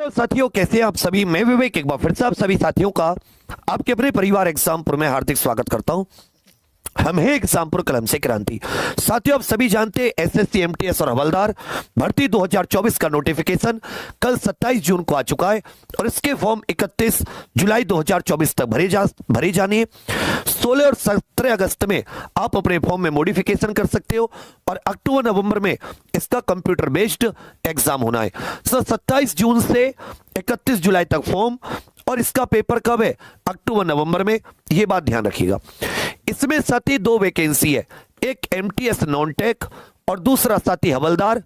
Hello साथियों, कैसे हैं आप सभी। मैं विवेक एक बार फिर से आप सभी साथियों का आपके अपने परिवार एग्जामपुर में हार्दिक स्वागत करता हूं। हम हैं एग्जामपुर कलम से क्रांति। साथियों, आप सभी जानते हैं एसएससी एमटीएस और हवलदार भर्ती 2024 का नोटिफिकेशन कल 27 जून को आ चुका है और इसके फॉर्म 31 जुलाई 2024 तक भरे जाने हैं। 16 और 17 अगस्त में आप अपने फॉर्म में मॉडिफिकेशन कर सकते हो और अक्टूबर नवंबर में इसका कंप्यूटर बेस्ड एग्जाम होना है। 27 जून से 31 जुलाई तक फॉर्म और इसका पेपर कब है? अक्टूबर नवंबर में। यह बात ध्यान रखिएगा। इसमें साथी 2 वैकेंसी है, एक एमटीएस नॉन टेक और दूसरा साथी हवलदार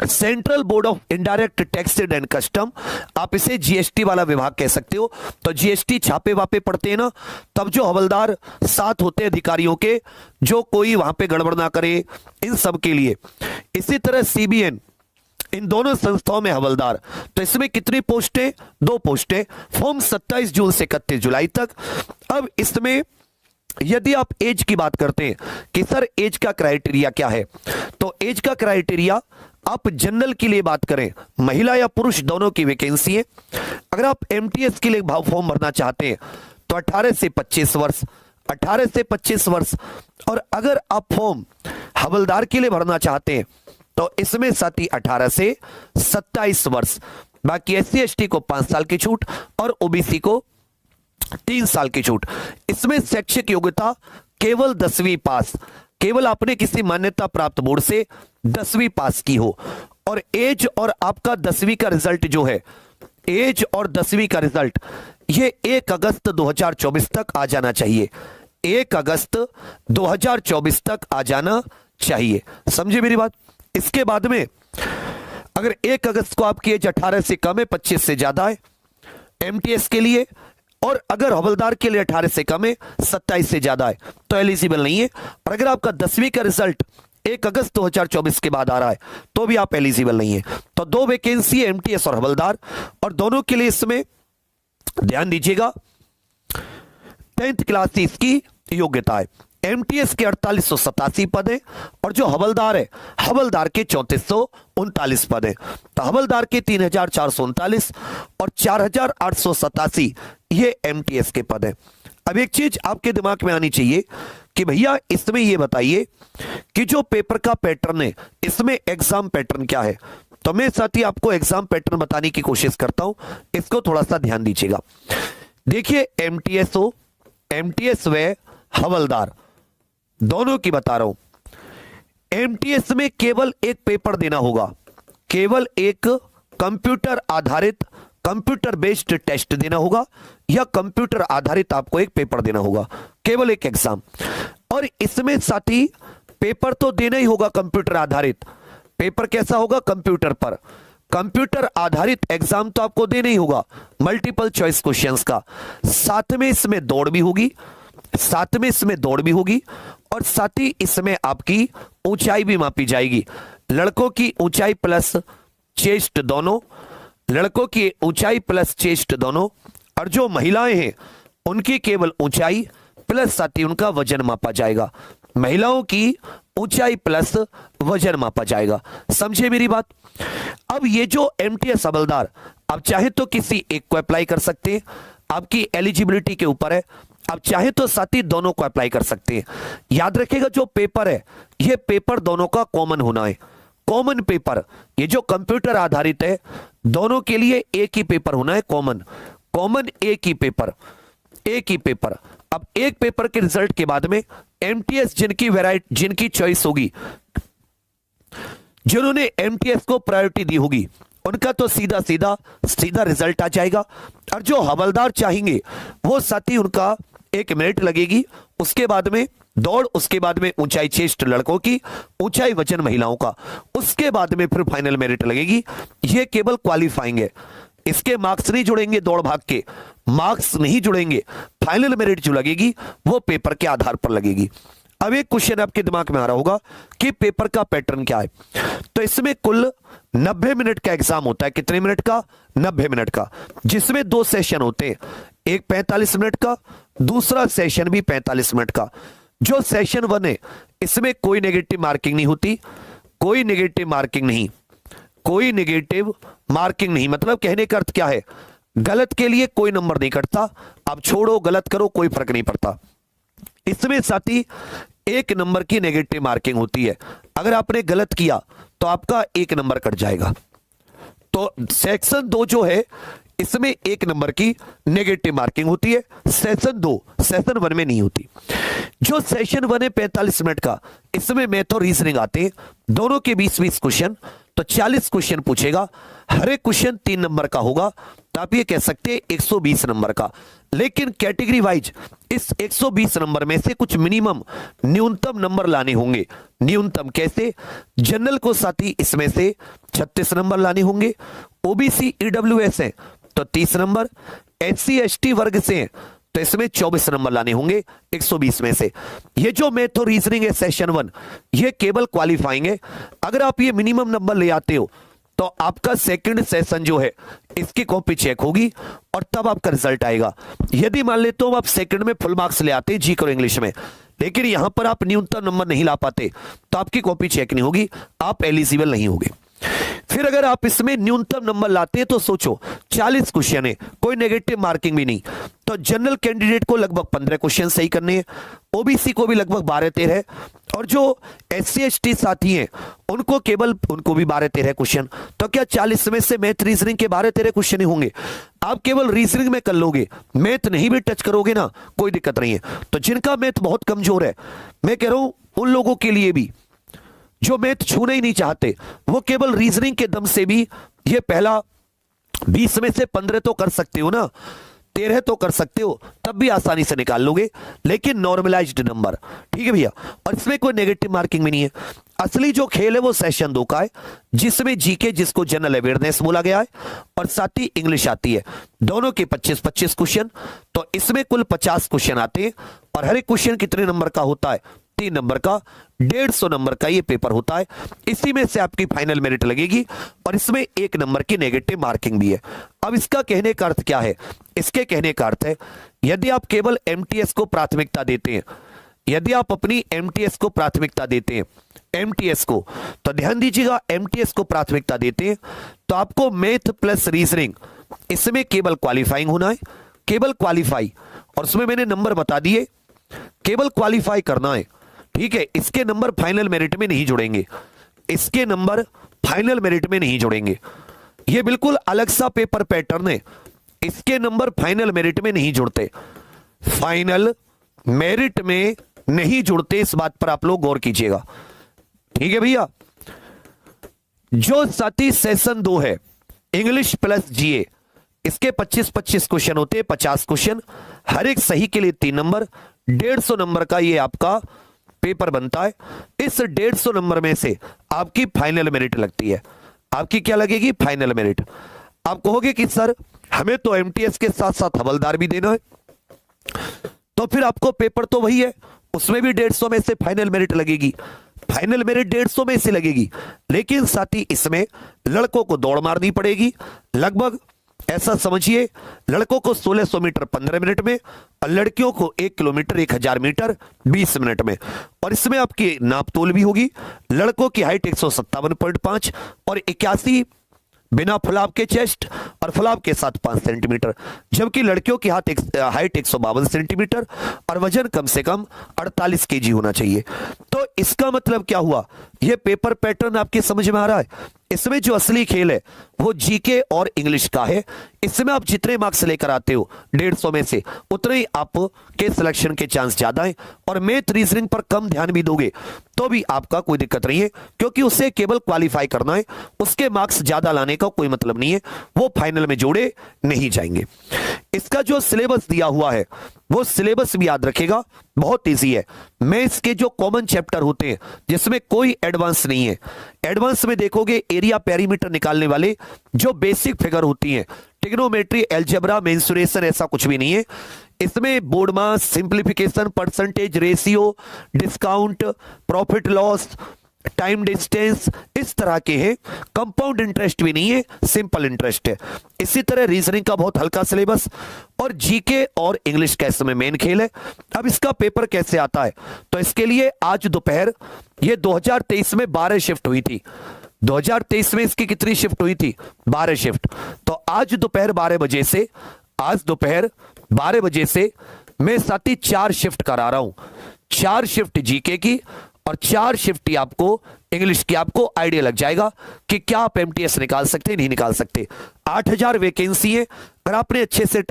central board of indirect taxes and custom. आप इसे जीएसटी वाला विभाग कह सकते हो। तो जीएसटी छापे वापे पड़ते हैं ना, तब जो हवलदार साथ होते हैं अधिकारियों के, जो कोई वहां पे गड़बड़ ना करे, इन सब के लिए। इसी तरह सीबीएन, इन दोनों संस्थाओं में हवलदार। तो इसमें कितनी पोस्टें? 2 पोस्टें। फॉर्म 27 जून से 31 जुलाई तक। अब इसमें यदि आप एज की बात करते हैं कि सर एज का क्राइटेरिया क्या है, तो एज का क्राइटेरिया आप जनरल के लिए बात करें, महिला या पुरुष दोनों की वैकेंसी है। अगर आप एमटीएस के लिए फॉर्म भरना चाहते हैं तो 18 से 25 वर्ष, 18 से 25 वर्ष। और अगर आप फॉर्म हवलदार के लिए भरना चाहते हैं तो इसमें साथी 18 से 27 वर्ष। बाकी एससी एसटी को 5 साल की छूट और ओबीसी को 3 साल की छूट। इसमें शैक्षिक योग्यता केवल 10वीं पास, केवल आपने किसी मान्यता प्राप्त बोर्ड से 10वीं पास की हो। और एज और आपका 10वीं का रिजल्ट जो है, एज और 10वीं का रिजल्ट ये 1 अगस्त 2024 तक आ जाना चाहिए। 1 अगस्त 2024 तक आ जाना चाहिए। समझे मेरी बात। इसके बाद में अगर 1 अगस्त को आपकी एज 18 से कम है, 25 से ज्यादा है एमटीएस के लिए, और अगर हवलदार के लिए 18 से कम है, 27 से ज्यादा है, तो एलिजिबल नहीं है। और अगर आपका 10वीं का रिजल्ट 1 अगस्त 2024 के बाद आ रहा है तो भी आप एलिजिबल नहीं है। तो 2 वैकेंसी है, एमटीएस और हवलदार, और दोनों के लिए इसमें ध्यान दीजिएगा 10th क्लास की इसकी योग्यता है। एमटीएस के 4887 पद है और जो हवलदार है, हवलदार के 3439 पद है। तो हवलदार के 3439 और 4887 ये एमटीएस के पद है। अब एक चीज आपके दिमाग में आनी चाहिए कि भैया इसमें ये बताइए कि जो पेपर का पैटर्न है, इसमें एग्जाम पैटर्न क्या है। तो मैं साथी आपको एग्जाम पैटर्न बताने की कोशिश करता हूं, इसको थोड़ा सा ध्यान दीजिएगा। देखिए एमटीएस हो, एमटीएस व हवलदार दोनों की बता रहा हूं। एमटीएस में केवल एक पेपर देना होगा, केवल एक कंप्यूटर आधारित, कंप्यूटर बेस्ड टेस्ट देना होगा, या कंप्यूटर आधारित आपको एक पेपर देना होगा, केवल एक एग्जाम। और इसमें साथी पेपर तो देना ही होगा कंप्यूटर आधारित। पेपर कैसा होगा? कंप्यूटर पर। कंप्यूटर आधारित एग्जाम तो आपको देना ही होगा, मल्टीपल चॉइस क्वेश्चंस का। साथ में इसमें दौड़ भी होगी, साथ में इसमें दौड़ भी होगी, और साथ ही इसमें आपकी ऊंचाई भी मापी जाएगी। लड़कों की ऊंचाई प्लस चेस्ट दोनों, लड़कों की ऊंचाई प्लस चेस्ट दोनों, और जो महिलाएं हैं उनकी केवल ऊंचाई प्लस साथ ही उनका वजन मापा जाएगा। महिलाओं की ऊंचाई प्लस वजन मापा जाएगा। समझे मेरी बात। अब ये जो एमटीएस हवलदार, आप चाहे तो किसी एक को अप्लाई कर सकते हैं, आपकी एलिजिबिलिटी के ऊपर है। आप चाहे तो साथी दोनों को अप्लाई कर सकते हैं। याद रखिएगा जो पेपर है, ये पेपर दोनों का कॉमन होना है। कॉमन पेपर, ये जो कंप्यूटर आधारित है, दोनों के लिए एक ही पेपर होना है, कॉमन। कॉमन एक ही पेपर, एक ही पेपर। अब एक पेपर के रिजल्ट के बाद में एमटीएस जिनकी वैरायटी, जिनकी चॉइस होगी, जिन्होंने एमटीएस को प्रायोरिटी दी होगी, उनका तो सीधा सीधा सीधा रिजल्ट आ जाएगा। और जो हवलदार चाहेंगे वो साथी उनका 1 मिनट लगेगी, उसके बाद में दौड़, उसके बाद में ऊंचाई चेस्ट लड़कों की, ऊंचाई वजन महिलाओं का, उसके बाद में फिर फाइनल मेरिट लगेगी। ये केवल क्वालिफाइंग है, इसके मार्क्स नहीं जुड़ेंगे, दौड़ भाग के मार्क्स नहीं जुड़ेंगे। फाइनल मेरिट जो लगेगी वो पेपर के आधार पर लगेगी। अब एक क्वेश्चन आपके दिमाग में आ रहा होगा कि पेपर का पैटर्न क्या है। तो इसमें कुल 90 मिनट का एग्जाम होता है। कितने मिनट का? 90 मिनट का, जिसमें 2 सेशन होते हैं, एक 45 मिनट का, दूसरा सेशन भी 45 मिनट का। जो सेशन 1 है, इसमें कोई नेगेटिव मार्किंग नहीं होती, कोई नेगेटिव मार्किंग नहीं। कोई नेगेटिव मार्किंग नहीं। मतलब कहने का अर्थ क्या है, गलत के लिए कोई नंबर नहीं कटता, आप छोड़ो गलत करो कोई फर्क नहीं पड़ता। इसमें साथ ही 1 नंबर की नेगेटिव मार्किंग होती है। अगर आपने गलत किया तो आपका 1 नंबर कट जाएगा। तो सेक्शन 2 जो है इसमें 1 नंबर की नेगेटिव मार्किंग होती है, सेशन 1 में नहीं होती। जो सेशन 1 है 45 मिनट का, इसमें मैथ और रीजनिंग आते हैं, दोनों के 20-20 क्वेश्चन, तो 40 क्वेश्चन पूछेगा, हर एक क्वेश्चन 3 नंबर का होगा, तो आप ये कह सकते हैं 120 नंबर का। लेकिन कैटेगरी वाइज इस 120 नंबर में से कुछ मिनिमम न्यूनतम नंबर लाने होंगे। न्यूनतम कैसे, जनरल को साथ ही इसमें से 36 नंबर लाने होंगे, ओबीसी ईडब्ल्यूएस है तो 30 नंबर, एससी एसटी वर्ग से हैं तो इसमें 24 नंबर लाने होंगे 120 में से। ये जो मैथ और रीजनिंग है सेशन 1, ये केवल क्वालिफाइंग है। अगर आप ये मिनिमम नंबर ले आते हो तो आपका सेकंड सेशन जो है इसकी कॉपी चेक होगी और तब आपका रिजल्ट आएगा। यदि मान लेते हो आप सेकंड में फुल मार्क्स ले आते जी और इंग्लिश में, लेकिन यहां पर आप न्यूनतम नंबर नहीं ला पाते तो आपकी कॉपी चेक नहीं होगी, आप एलिजिबल नहीं होगे। फिर अगर आप इसमें न्यूनतम नंबर लाते हैं तो सोचो 40 क्वेश्चन है, कोई नेगेटिव मार्किंग भी नहीं, तो जनरल कैंडिडेट को लगभग 15 क्वेश्चन सही करने हैं, ओबीसी को भी लगभग 12-13, और जो एससी एसटी साथी हैं उनको भी 12-13 क्वेश्चन। तो क्या 40 में से मैथ रीजनिंग के 12-13 क्वेश्चन ही होंगे? आप केवल रीजनिंग में कर लोगे, मैथ नहीं भी टच करोगे ना, कोई दिक्कत नहीं है। तो जिनका मैथ बहुत कमजोर है, मैं कह रहा हूं उन लोगों के लिए भी जो मैथ छूना ही नहीं चाहते, वो केवल रीजनिंग के दम से भी ये पहला 20 में से 15 तो कर सकते हो ना, 13 तो कर सकते हो, तब भी आसानी से निकाल लोगे, लेकिन नॉर्मलाइज्ड नंबर। ठीक है भैया, और इसमें कोई नेगेटिव मार्किंग भी नहीं है। असली जो खेल है वो सेशन 2 का है, जिसमें जीके जिसको जनरल अवेयरनेस बोला गया है और साथ ही इंग्लिश आती है, दोनों के 25-25 क्वेश्चन। तो इसमें कुल 50 क्वेश्चन आते हैं और हर एक क्वेश्चन कितने नंबर का होता है? 3 नंबर का, 150 नंबर का ये पेपर होता है। इसी में से आपकी फाइनल मेरिट लगेगी और इसमें 1 नंबर की नेगेटिव मार्किंग भी है। अब इसका कहने का अर्थ क्या है? इसके कहने का अर्थ है यदि आप केवल एमटीएस को प्राथमिकता देते हैं, यदि आप अपनी एमटीएस को प्राथमिकता देते हैं, एमटीएस को, तो ध्यान दीजिएगा, एमटीएस को प्राथमिकता देते हैं तो आपको मैथ प्लस रीजनिंग इसमें केवल क्वालिफाइंग होना है, केवल क्वालिफाई, और उसमें मैंने नंबर बता दिए, केवल क्वालिफाई करना है। ठीक है, इसके नंबर फाइनल मेरिट में नहीं जुड़ेंगे, इसके नंबर फाइनल मेरिट में नहीं जुड़ेंगे। यह बिल्कुल अलग सा पेपर पैटर्न है, इसके नंबर फाइनल मेरिट में नहीं जुड़ते, फाइनल मेरिट में नहीं जुड़ते, इस बात पर आप लोग गौर कीजिएगा। ठीक है भैया, जो साथी सेशन 2 है इंग्लिश प्लस जीए, इसके 25-25 क्वेश्चन होते हैं, 50 क्वेश्चन, हर एक सही के लिए 3 नंबर, 150 नंबर का ये आपका पेपर बनता है। इस 150 नंबर में से आपकी फाइनल मेरिट लगती है। आपकी क्या लगेगी? Final merit. आप कहोगे कि सर हमें तो एमटीएस के साथ साथ हवलदार भी देना है, तो फिर आपको पेपर तो वही है, उसमें भी 150 में से फाइनल मेरिट लगेगी, फाइनल मेरिट 150 में से लगेगी, लेकिन साथ ही इसमें लड़कों को दौड़ मारनी पड़ेगी। लगभग ऐसा समझिए, लड़कों को 1600 मीटर 15 मिनट में और लड़कियों को 1 किलोमीटर 1000 मीटर 20 मिनट में। और इसमें आपकी नापतोल भी होगी। लड़कों की हाइट 157.5 और 81 बिना फुलाव के चेस्ट और फुलाव के साथ 5 सेंटीमीटर, जबकि लड़कियों की हाइट 152 सेंटीमीटर और वजन कम से कम 48 केजी होना चाहिए। तो इसका मतलब क्या हुआ? यह पेपर पैटर्न आपके समझ में आ रहा है? इसमें जो असली खेल है वो जीके और इंग्लिश का है। इसमें आप जितने मार्क्स लेकर आते हो 150 में से, उतने ही आपके सिलेक्शन के चांस ज्यादा है। और मैथ रीजनिंग पर कम ध्यान भी दोगे तो भी आपका कोई दिक्कत नहीं है, क्योंकि उसे केवल क्वालिफाई करना है, उसके मार्क्स ज्यादा लाने का कोई मतलब नहीं है, वो फाइनल में जोड़े नहीं जाएंगे। इसका जो सिलेबस दिया हुआ है वो सिलेबस भी याद रखेगा, बहुत इजी है। मैथ्स के जो कॉमन चैप्टर होते हैं जिसमें कोई एडवांस नहीं है, एडवांस में देखोगे एरिया पेरीमीटर निकालने वाले जो बेसिक फिगर होती हैं, ट्रिग्नोमेट्री, अलजेब्रा, मेंसुरेशन, ऐसा कुछ भी नहीं है। इसमें BODMAS, simplification, percentage, ratio, discount, profit loss, time distance, इस तरह के हैं। कंपाउंड इंटरेस्ट भी नहीं है, सिंपल इंटरेस्ट है। इसी तरह रीजनिंग का बहुत हल्का सिलेबस और जीके और इंग्लिश का इसमें मेन खेल है। अब इसका पेपर कैसे आता है? तो इसके लिए आज दोपहर ये 2023 में 12 शिफ्ट हुई थी, 2023 में इसकी कितनी शिफ्ट हुई थी? 12 शिफ्ट। तो आज दोपहर 12 बजे से मैं साथ ही 4 शिफ्ट करा रहा हूं। 4 शिफ्ट जीके की और 4 शिफ्ट ही आपको इंग्लिश की। आपको आइडिया लग जाएगा कि क्या आप एमटीएस निकाल सकते हैं, नहीं निकाल सकते। 8000 वैकेंसी है। अगर आपने अच्छे से